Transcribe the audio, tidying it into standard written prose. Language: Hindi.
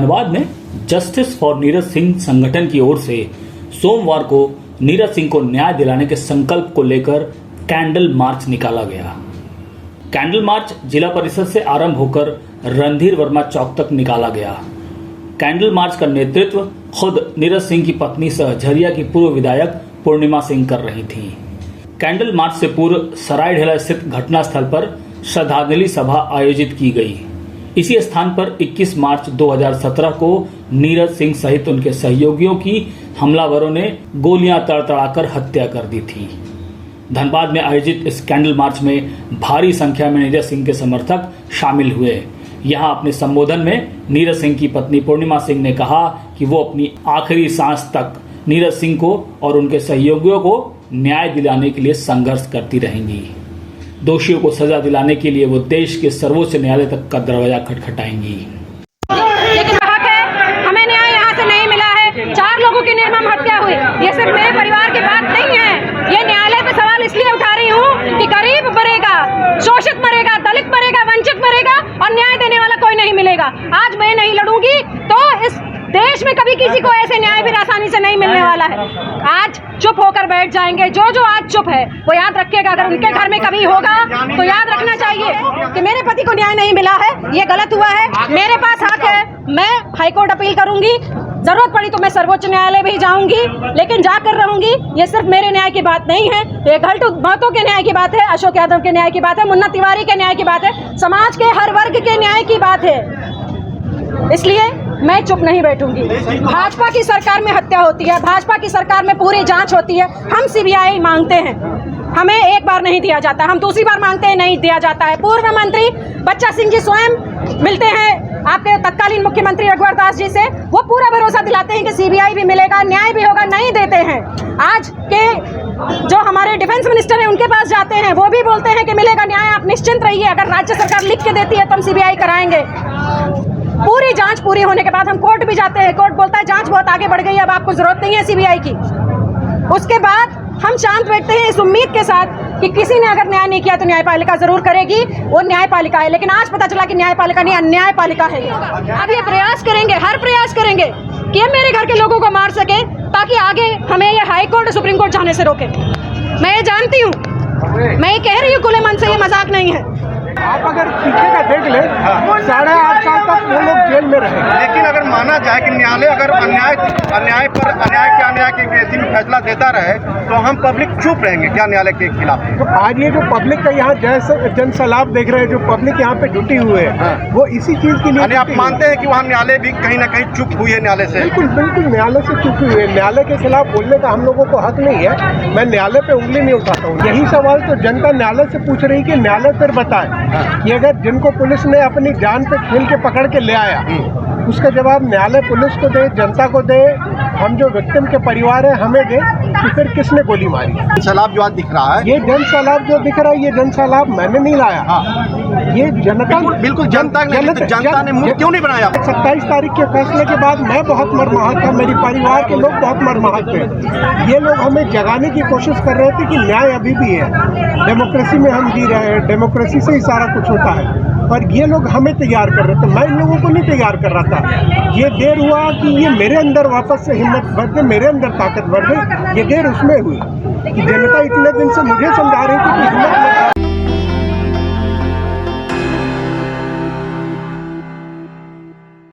धनबाद में जस्टिस फॉर नीरज सिंह संगठन की ओर से सोमवार को नीरज सिंह को न्याय दिलाने के संकल्प को लेकर कैंडल मार्च निकाला गया। कैंडल मार्च जिला परिषद से आरंभ होकर रणधीर वर्मा चौक तक निकाला गया। कैंडल मार्च का नेतृत्व खुद नीरज सिंह की पत्नी सह झरिया की पूर्व विधायक पूर्णिमा सिंह कर रही थी। कैंडल मार्च से पूर्व सरायढेला स्थित घटना स्थल पर श्रद्धांजलि सभा आयोजित की गई। इसी स्थान पर 21 मार्च 2017 को नीरज सिंह सहित उनके सहयोगियों की हमलावरों ने गोलियां तड़तड़ाकर हत्या कर दी थी। धनबाद में आयोजित इस कैंडल मार्च में भारी संख्या में नीरज सिंह के समर्थक शामिल हुए। यहां अपने संबोधन में नीरज सिंह की पत्नी पूर्णिमा सिंह ने कहा कि वो अपनी आखिरी सांस तक नीरज सिंह को और उनके सहयोगियों को न्याय दिलाने के लिए संघर्ष करती रहेंगी। दोषियों को सजा दिलाने के लिए वो देश के सर्वोच्च न्यायालय तक का दरवाजा खटखटाएंगी। लेकिन हक है, हमें न्याय यहाँ से नहीं मिला है। 4 लोगों की निर्मम हत्या हुई। ये सिर्फ मेरे परिवार की बात नहीं है। ये न्यायालय पे सवाल इसलिए उठा रही हूँ कि गरीब मरेगा, शोषित मरेगा, दलित मरेगा, वंचित मरेगा और न्याय देने वाला कोई नहीं मिलेगा। आज मैं नहीं लड़ूंगी तो इस देश में कभी किसी को ऐसे न्याय भी आसानी से नहीं मिलने वाला है। आज चुप होकर बैठ जाएंगे। जो आज चुप है वो याद रखिएगा, अगर उनके घर में कभी होगा तो याद रखना चाहिए कि मेरे पति को न्याय नहीं मिला है, ये गलत हुआ है, मेरे पास हक है। मैं हाईकोर्ट अपील करूंगी, जरूरत पड़ी तो मैं सर्वोच्च न्यायालय भी जाऊंगी, लेकिन जाकर रहूंगी। ये सिर्फ मेरे न्याय की बात नहीं है, ये घाटू महतो के न्याय की बात है, अशोक यादव के न्याय की बात है, मुन्ना तिवारी के न्याय की बात है, समाज के हर वर्ग के न्याय की बात है। इसलिए मैं चुप नहीं बैठूंगी। भाजपा की सरकार में हत्या होती है, भाजपा की सरकार में पूरी जांच होती है। हम सीबीआई मांगते हैं, हमें एक बार नहीं दिया जाता, हम दूसरी बार मांगते हैं, नहीं दिया जाता है। पूर्व मंत्री बच्चा सिंह जी स्वयं मिलते हैं आपके तत्कालीन मुख्यमंत्री रघुवर दास जी से, वो पूरा भरोसा दिलाते हैं कि सीबीआई भी मिलेगा, न्याय भी होगा, नहीं देते हैं। आज के जो हमारे डिफेंस मिनिस्टर हैं उनके पास जाते हैं, वो भी बोलते हैं कि मिलेगा न्याय, आप निश्चिंत रहिए, अगर राज्य सरकार लिख के देती है तो हम सीबीआई कराएंगे। पूरी जांच पूरी होने के बाद हम कोर्ट भी जाते हैं, कोर्ट बोलता है जांच बहुत आगे बढ़ गई, अब आपको जरूरत नहीं है सीबीआई की। उसके बाद हम शांत बैठते हैं इस उम्मीद के साथ कि किसी ने अगर न्याय नहीं किया तो न्यायपालिका जरूर करेगी, वो न्यायपालिका है। लेकिन आज पता चला कि न्यायपालिका नहीं, अन्यायपालिका है। अब ये प्रयास करेंगे, हर प्रयास करेंगे कि हम मेरे घर के लोगों को मार सके, ताकि आगे हमें ये हाई कोर्ट और सुप्रीम कोर्ट जाने से रोके। मैं ये जानती हूँ, मैं ये कह रही हूँ खुले मन से, ये मजाक नहीं है। आप अगर पीछे का देख ले, 8.5 साल तक वो लोग जेल में रहे। लेकिन अगर माना जाए कि न्यायालय अगर अन्याय के फैसला देता रहे तो हम पब्लिक चुप रहेंगे क्या न्यायालय के खिलाफ? तो आज ये जो पब्लिक का यहाँ जन सैलाब देख रहे हैं, जो पब्लिक यहाँ पे जुटी हुए है, वो इसी चीज के लिए। आप मानते हैं कि वहाँ न्यायालय भी कहीं ना कहीं चुप हुई है न्यायालय से? बिल्कुल न्यायालय से चुप हुई है। न्यायालय के खिलाफ बोलने का हम लोगों को हक नहीं है। मैं न्यायालय पे उंगली नहीं उठाता हूँ। यही सवाल तो जनता न्यायालय से पूछ रही कि न्यायालय फिर बताए कि अगर जिनको पुलिस ने अपनी जान पे खेल के पकड़ के ले आया, उसका जवाब न्यायालय पुलिस को दे, जनता को दे, हम जो विक्टिम के परिवार है हमें दे कि फिर किसने गोली मारी। जन सैलाब जो आज दिख रहा है, ये जन सैलाब जो दिख रहा है, ये जन सैलाब मैंने नहीं लाया। ये जनता, बिल्कुल जनता ने मुंह क्यों नहीं बनाया? 27 तारीख के फैसले के बाद मैं बहुत मर्माहत था, मेरे परिवार के लोग बहुत मर्माहत थे। ये लोग हमें जगाने की कोशिश कर रहे थे कि न्याय अभी भी है, डेमोक्रेसी में हम जी रहे हैं, डेमोक्रेसी से ही सारा कुछ होता है। पर ये लोग हमें तैयार कर रहे थे, मैं इन लोगों को नहीं तैयार कर रहा था। ये देर हुआ कि ये मेरे अंदर वापस से हिम्मत बढ़ गई, मेरे अंदर ताकत बढ़ गई। ये देर उसमें हुई कि जनता इतने दिन से मुझे समझा रही थी कि हिम्मत